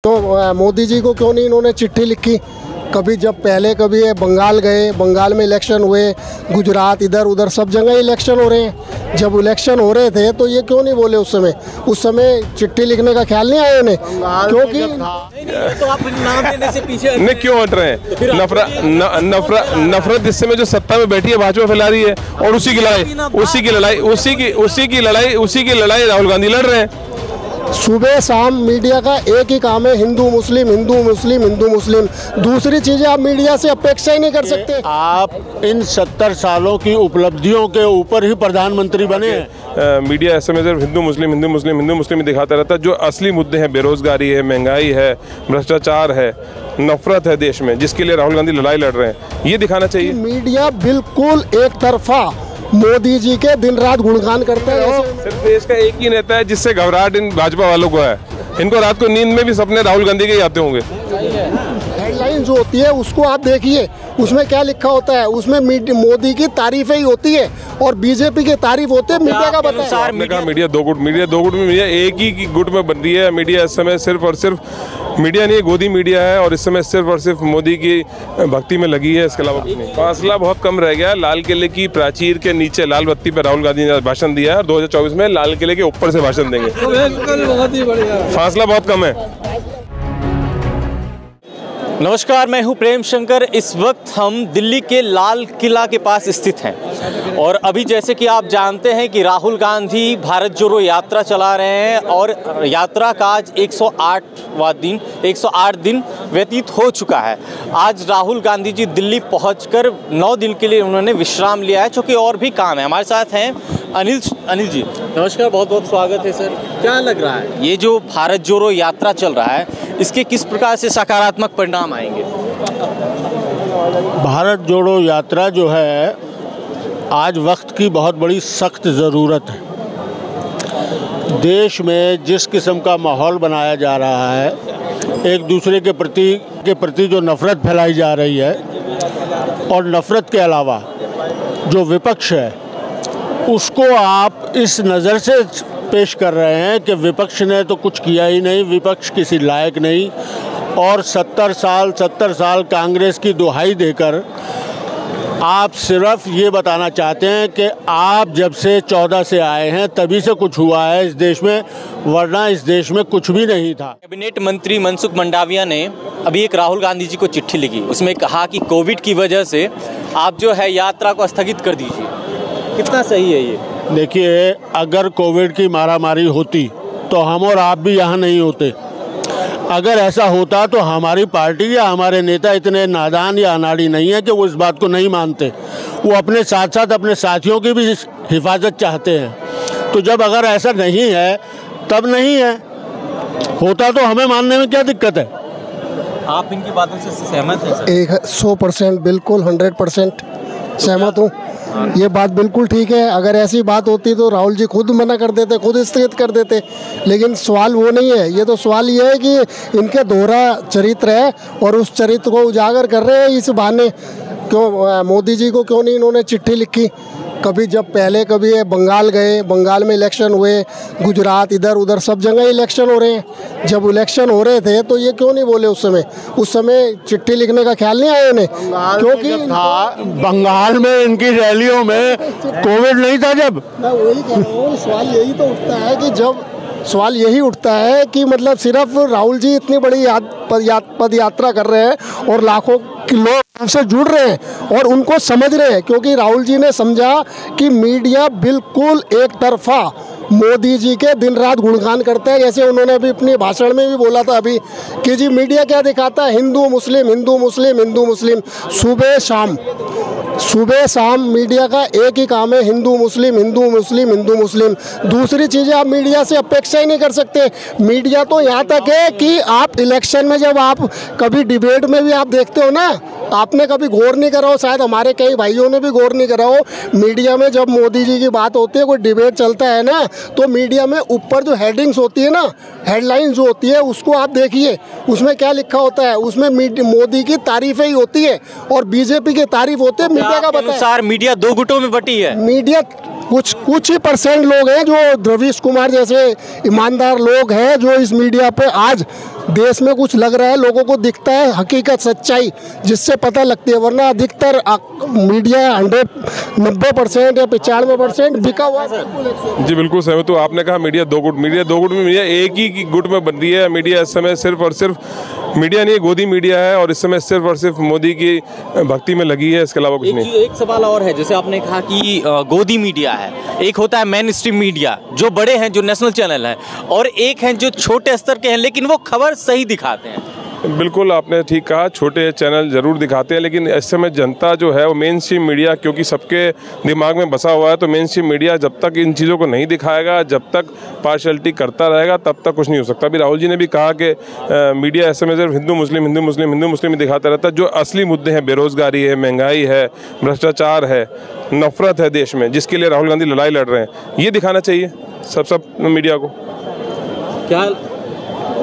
तो मोदी जी को क्यों नहीं इन्होंने चिट्ठी लिखी? कभी जब पहले कभी ये बंगाल गए, बंगाल में इलेक्शन हुए, गुजरात इधर उधर सब जगह इलेक्शन हो रहे हैं। जब इलेक्शन हो रहे थे तो ये क्यों नहीं बोले उस समय चिट्ठी लिखने का ख्याल नहीं आया उन्हें? क्योंकि तो आप नाम देने से पीछे नहीं क्यों हट रहे हैं? नफरत इस समय जो सत्ता में बैठी है भाजपा फैला रही है, और उसी की लड़ाई राहुल गांधी लड़ रहे हैं। सुबह शाम मीडिया का एक ही काम है, हिंदू मुस्लिम हिंदू मुस्लिम हिंदू मुस्लिम। दूसरी चीजें आप मीडिया से अपेक्षा ही नहीं कर सकते। आप इन 70 सालों की उपलब्धियों के ऊपर ही प्रधानमंत्री बने हैं। मीडिया ऐसे में सिर्फ हिंदू मुस्लिम ही दिखाता रहता है। जो असली मुद्दे हैं, बेरोजगारी है, महंगाई है, भ्रष्टाचार है, नफरत है देश में, जिसके लिए राहुल गांधी लड़ाई लड़ रहे हैं, ये दिखाना चाहिए। मीडिया बिल्कुल एक तरफा मोदी जी के दिन रात गुणगान करते हैं। सिर्फ देश का एक ही नेता है जिससे घबराहट इन भाजपा वालों को है। इनको रात को नींद में भी सपने राहुल गांधी के ही आते होंगे। हेडलाइन जो होती है उसको आप देखिए, उसमें क्या लिखा होता है? उसमें मोदी की तारीफें ही होती है और बीजेपी की तारीफ होती है। मीडिया का बताया मीडिया दो गुट में मीडिया एक ही गुट में बन रही है। मीडिया इस समय सिर्फ और सिर्फ मीडिया नहीं, गोदी मीडिया है, और इस समय सिर्फ और सिर्फ मोदी की भक्ति में लगी है। इसके अलावा फासला बहुत कम रह गया। लाल किले की प्राचीर के नीचे लाल बत्ती पर राहुल गांधी ने भाषण दिया है, और 2024 में लाल किले के ऊपर से भाषण देंगे। फासला बहुत कम है। नमस्कार, मैं हूं प्रेम शंकर। इस वक्त हम दिल्ली के लाल किला के पास स्थित हैं, और अभी जैसे कि आप जानते हैं कि राहुल गांधी भारत जोड़ो यात्रा चला रहे हैं, और यात्रा का आज 108 दिन व्यतीत हो चुका है। आज राहुल गांधी जी दिल्ली पहुंचकर 9 दिन के लिए उन्होंने विश्राम लिया है, चूँकि और भी काम है। हमारे साथ हैं अनिल जी। नमस्कार, बहुत बहुत स्वागत है सर। क्या लग रहा है, ये जो भारत जोड़ो यात्रा चल रहा है, इसके किस प्रकार से सकारात्मक परिणाम आएंगे? भारत जोड़ो यात्रा जो है, आज वक्त की बहुत बड़ी सख्त ज़रूरत है। देश में जिस किस्म का माहौल बनाया जा रहा है, एक दूसरे के प्रति जो नफ़रत फैलाई जा रही है, और नफ़रत के अलावा जो विपक्ष है उसको आप इस नज़र से पेश कर रहे हैं कि विपक्ष ने तो कुछ किया ही नहीं, विपक्ष किसी लायक नहीं, और 70 साल कांग्रेस की दुहाई देकर आप सिर्फ ये बताना चाहते हैं कि आप जब से 14 से आए हैं तभी से कुछ हुआ है इस देश में, वरना इस देश में कुछ भी नहीं था। कैबिनेट मंत्री मनसुख मंडाविया ने अभी एक राहुल गांधी जी को चिट्ठी लिखी, उसमें कहा कि कोविड की वजह से आप जो है यात्रा को स्थगित कर दीजिए। कितना सही है ये? देखिए, अगर कोविड की मारामारी होती तो हम और आप भी यहाँ नहीं होते। अगर ऐसा होता तो हमारी पार्टी या हमारे नेता इतने नादान या अनाड़ी नहीं है कि वो इस बात को नहीं मानते। वो अपने साथ साथ अपने साथियों की भी हिफाजत चाहते हैं। तो जब अगर ऐसा नहीं है तब नहीं है, होता तो हमें मानने में क्या दिक्कत है? आप इनकी बातों से सहमत हैं सर? 100% बिल्कुल 100% सहमत हूँ। ये बात बिल्कुल ठीक है। अगर ऐसी बात होती तो राहुल जी खुद मना कर देते, खुद स्थगित कर देते, लेकिन सवाल वो नहीं है। ये तो सवाल ये है कि इनके दोहरा चरित्र है, और उस चरित्र को उजागर कर रहे हैं इस बहाने। क्यों मोदी जी को क्यों नहीं इन्होंने चिट्ठी लिखी? कभी जब पहले कभी ये बंगाल गए, बंगाल में इलेक्शन हुए, गुजरात इधर उधर सब जगह इलेक्शन हो रहे हैं। जब इलेक्शन हो रहे थे तो ये क्यों नहीं बोले उस समय चिट्ठी लिखने का ख्याल नहीं आया उन्हें? क्योंकि बंगाल में इनकी रैलियों में कोविड नहीं था। जब मैं वही कह रहा हूँ, सवाल यही उठता है कि मतलब सिर्फ राहुल जी इतनी बड़ी पद यात्रा कर रहे हैं और लाखों के लोग उनसे जुड़ रहे हैं और उनको समझ रहे हैं, क्योंकि राहुल जी ने समझा कि मीडिया बिल्कुल एक तरफा मोदी जी के दिन रात गुणगान करता है। जैसे उन्होंने अभी अपने भाषण में भी बोला था अभी कि जी मीडिया क्या दिखाता है, हिंदू मुस्लिम हिंदू मुस्लिम हिंदू मुस्लिम। सुबह शाम मीडिया का एक ही काम है, हिंदू मुस्लिम हिंदू मुस्लिम हिंदू मुस्लिम। दूसरी चीज़ें आप मीडिया से अपेक्षा ही नहीं कर सकते। मीडिया तो यहाँ तक है कि आप इलेक्शन में जब आप कभी डिबेट में भी आप देखते हो ना, आपने कभी गौर नहीं करा हो, शायद हमारे कई भाइयों ने भी गौर नहीं करा हो, मीडिया में जब मोदी जी की बात होती है, कोई डिबेट चलता है ना, तो मीडिया में ऊपर जो हेडिंग्स होती है ना, हेडलाइन जो होती है, उसको आप देखिए, उसमें क्या लिखा होता है? उसमें मोदी की तारीफें ही होती है और बीजेपी की तारीफ होती है। मीडिया का बताया, मीडिया दो गुटों में बटी है। मीडिया कुछ ही % लोग हैं जो द्रविश कुमार जैसे ईमानदार लोग हैं जो इस मीडिया पे आज देश में कुछ लग रहा है, लोगों को दिखता है हकीकत सच्चाई, जिससे पता लगती है। वरना अधिकतर मीडिया 90% या 95% बिका हुआ है। जी बिल्कुल सहमत हूँ। आपने कहा मीडिया दो गुट में मीडिया एक ही गुट में बन रही है। मीडिया इस समय सिर्फ और सिर्फ मीडिया नहीं, गोदी मीडिया है और इस समय सिर्फ और सिर्फ मोदी की भक्ति में लगी है, इसके अलावा कुछ नहीं। एक सवाल और है, जैसे आपने कहा कि गोदी मीडिया है, एक होता है मेन स्ट्रीम मीडिया जो बड़े हैं, जो नेशनल चैनल हैं, और एक हैं जो छोटे स्तर के हैं लेकिन वो खबर सही दिखाते हैं। बिल्कुल आपने ठीक कहा, छोटे चैनल ज़रूर दिखाते हैं, लेकिन इस समय जनता जो है वो मेन स्ट्रीम मीडिया, क्योंकि सबके दिमाग में बसा हुआ है, तो मेन स्ट्रीम मीडिया जब तक इन चीज़ों को नहीं दिखाएगा, जब तक पार्शलिटी करता रहेगा, तब तक कुछ नहीं हो सकता। अभी राहुल जी ने भी कहा कि मीडिया इस समय सिर्फ हिंदू मुस्लिम ही दिखाता रहता है। जो असली मुद्दे हैं, बेरोजगारी है, महंगाई है, भ्रष्टाचार है, नफरत है देश में, जिसके लिए राहुल गांधी लड़ाई लड़ रहे हैं, ये दिखाना चाहिए सब मीडिया को। क्या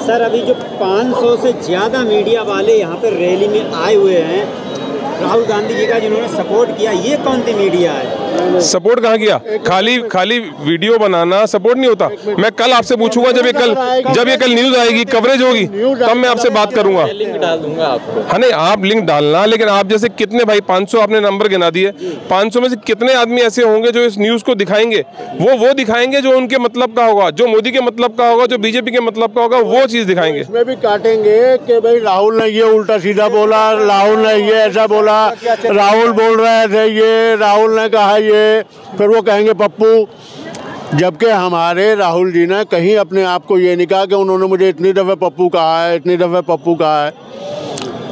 सर, अभी जो 500 से ज़्यादा मीडिया वाले यहाँ पर रैली में आए हुए हैं राहुल गांधी जी का, जिन्होंने सपोर्ट किया, ये कौन सी मीडिया है? सपोर्ट कहाँ किया? खाली वीडियो बनाना सपोर्ट नहीं होता। मैं कल आपसे पूछूंगा, जब ये कल न्यूज आएगी, कवरेज होगी, तब मैं आपसे बात करूंगा। लिंक डाल दूंगा आपको। हाँ नहीं, आप लिंक डालना, लेकिन आप जैसे कितने भाई 500 आपने नंबर गिना दिए, 500 में से कितने आदमी ऐसे होंगे जो इस न्यूज को दिखाएंगे? वो दिखाएंगे जो उनके मतलब का होगा, जो मोदी के मतलब का होगा, जो बीजेपी के मतलब का होगा, वो चीज दिखाएंगे। इसमें भी काटेंगे कि भाई राहुल ने ये उल्टा सीधा बोला, राहुल ने ये ऐसा बोला, राहुल बोल रहे थे ये, राहुल ने कहा ये, फिर वो कहेंगे पप्पू। जबकि हमारे राहुल जी ने कहीं अपने आप को ये नहीं कहा कि उन्होंने मुझे इतनी दफ़े पप्पू कहा है, इतनी दफ़े पप्पू कहा है।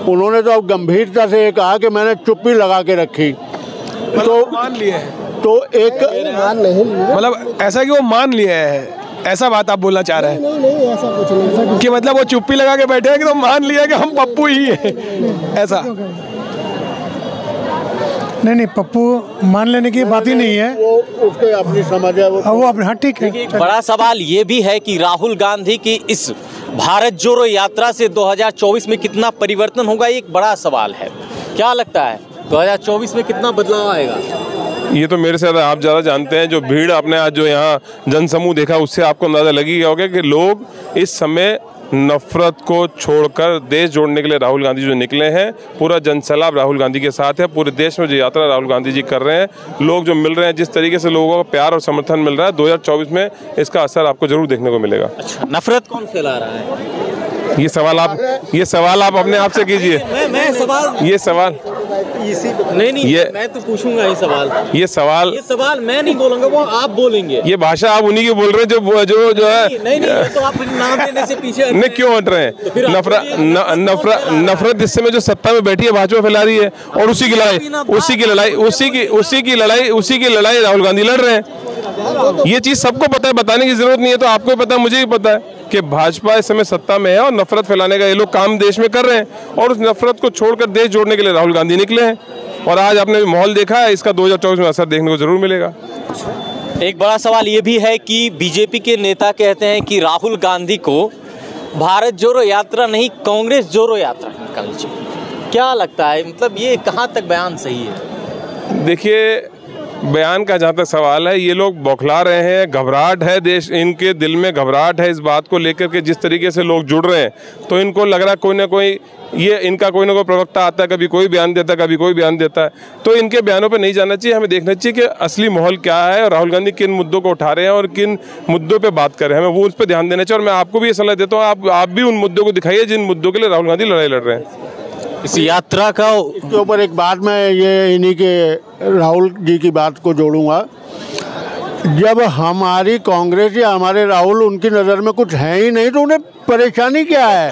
उन्होंने तो अब गंभीरता से ये कहा कि मैंने चुप्पी लगा के रखी, तो मान लिए, तो एक मान नहीं लिया, मतलब ऐसा कि वो मान लिए है, ऐसा बात आप बोलना चाह रहे हैं? नहीं ऐसा कुछ नहीं कि मतलब वो चुप्पी लगा के बैठे हैं कि तो मान लिया कि हम पप्पू ही है, ऐसा? नहीं, पप्पू मान लेने की बात ही नहीं है, वो उसके अपनी समझ है, वो अपने। हाँ ठीक है। एक बड़ा सवाल ये भी है कि राहुल गांधी की इस भारत जोड़ो यात्रा से 2024 में कितना परिवर्तन होगा, एक बड़ा सवाल है। क्या लगता है 2024 में कितना बदलाव आएगा? ये तो मेरे से आप ज़्यादा जानते हैं। जो भीड़ आपने आज जो यहाँ जनसमूह देखा, उससे आपको अंदाज़ा लगी गया होगा कि लोग इस समय नफरत को छोड़कर देश जोड़ने के लिए राहुल गांधी जो निकले हैं। पूरा जनसैलाब राहुल गांधी के साथ है। पूरे देश में जो यात्रा राहुल गांधी जी कर रहे हैं, लोग जो मिल रहे हैं, जिस तरीके से लोगों को प्यार और समर्थन मिल रहा है, 2024 में इसका असर आपको जरूर देखने को मिलेगा। नफरत कौन फैला रहा है? ये सवाल आप अपने आप से कीजिए। मैं तो पूछूंगा ये सवाल मैं नहीं बोलूंगा, वो आप बोलेंगे। ये भाषा आप उन्हीं की बोल रहे हैं जो है। नहीं, तो आप नाम लेने से पीछे नहीं, क्यों हट रहे हैं? नफरत जिस समय जो सत्ता में बैठी है भाजपा फैला रही है, और उसी की लड़ाई राहुल गांधी लड़ रहे हैं। ये चीज सबको पता है, बताने की जरूरत नहीं है। तो आपको भी पता है, मुझे भी पता है कि भाजपा इस समय सत्ता में है और नफरत फैलाने का ये लोग काम देश में कर रहे हैं, और उस नफरत को छोड़कर देश जोड़ने के लिए राहुल गांधी निकले हैं। और आज आपने माहौल देखा है, इसका 2024 में असर देखने को जरूर मिलेगा। एक बड़ा सवाल ये भी है कि बीजेपी के नेता कहते हैं कि राहुल गांधी को भारत जोड़ो यात्रा नहीं, कांग्रेस जोड़ो यात्रा निकालनी चाहिए। क्या लगता है, मतलब ये कहाँ तक बयान सही है? देखिए, बयान का जहाँ तक सवाल है, ये लोग बौखला रहे हैं, घबराहट है, देश इनके दिल में घबराहट है इस बात को लेकर के। जिस तरीके से लोग जुड़ रहे हैं, तो इनको लग रहा है कोई ना कोई इनका कोई ना कोई प्रवक्ता आता है, कभी कोई बयान देता है, कभी कोई बयान देता है। तो इनके बयानों पे नहीं जाना चाहिए, हमें देखना चाहिए कि असली माहौल क्या है और राहुल गांधी किन मुद्दों को उठा रहे हैं और किन मुद्दों पे बात कर रहे हैं। हमें वो उस पर ध्यान देना चाहिए। और मैं आपको भी ये सलाह देता हूँ, आप भी उन मुद्दों को दिखाइए जिन मुद्दों के लिए राहुल गांधी लड़ाई लड़ रहे हैं। इस यात्रा का इसके ऊपर एक बात मैं ये इन्हीं के राहुल जी की बात को जोड़ूंगा। जब हमारी कांग्रेस या हमारे राहुल उनकी नज़र में कुछ है ही नहीं, तो उन्हें परेशानी क्या है?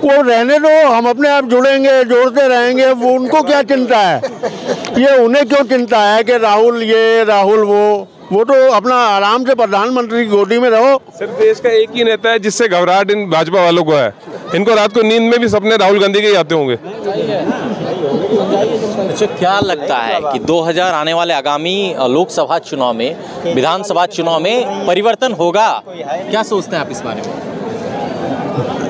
वो रहने दो, हम अपने आप जुड़ेंगे, जोड़ते रहेंगे। वो उनको क्या चिंता है? ये उन्हें क्यों चिंता है कि राहुल ये राहुल वो तो अपना आराम से प्रधानमंत्री की गोदी में रहो। सिर्फ देश का एक ही नेता है जिससे घबराहट इन भाजपा वालों को है। इनको रात को नींद में भी सपने राहुल गांधी के ही आते होंगे। अच्छा, क्या लगता है कि 2000 आने वाले आगामी लोकसभा चुनाव में, विधानसभा चुनाव में परिवर्तन होगा? क्या सोचते हैं आप इस बारे में?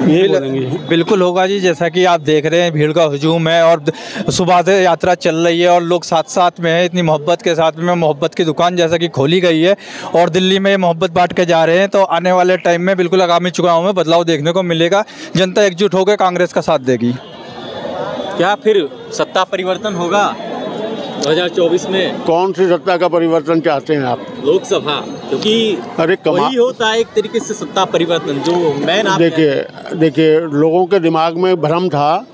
ये बोलेंगे। बिल्कुल होगा जी, जैसा कि आप देख रहे हैं भीड़ का हुजूम है और सुबह से यात्रा चल रही है और लोग साथ साथ में है, इतनी मोहब्बत के साथ में मोहब्बत की दुकान जैसा कि खोली गई है और दिल्ली में ये मोहब्बत बांट के जा रहे हैं। तो आने वाले टाइम में बिल्कुल आगामी चुनाव में बदलाव देखने को मिलेगा, जनता एकजुट होकर कांग्रेस का साथ देगी। क्या फिर सत्ता परिवर्तन होगा 2024 में? कौन सी सत्ता का परिवर्तन चाहते हैं आप? लोकसभा, क्योंकि अरे वही होता है एक तरीके से सत्ता परिवर्तन जो मैं ना। देखिए लोगों के दिमाग में भ्रम था,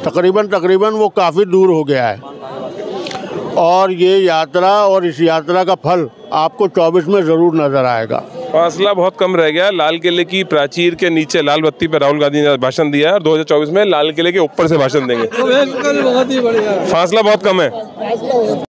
तकरीबन वो काफ़ी दूर हो गया है और ये यात्रा और इस यात्रा का फल आपको 24 में ज़रूर नज़र आएगा। फासला बहुत कम रह गया। लाल किले की प्राचीर के नीचे लाल बत्ती पर राहुल गांधी ने भाषण दिया है और 2024 में लाल किले के ऊपर से भाषण देंगे। बहुत ही बढ़िया, फासला बहुत कम है।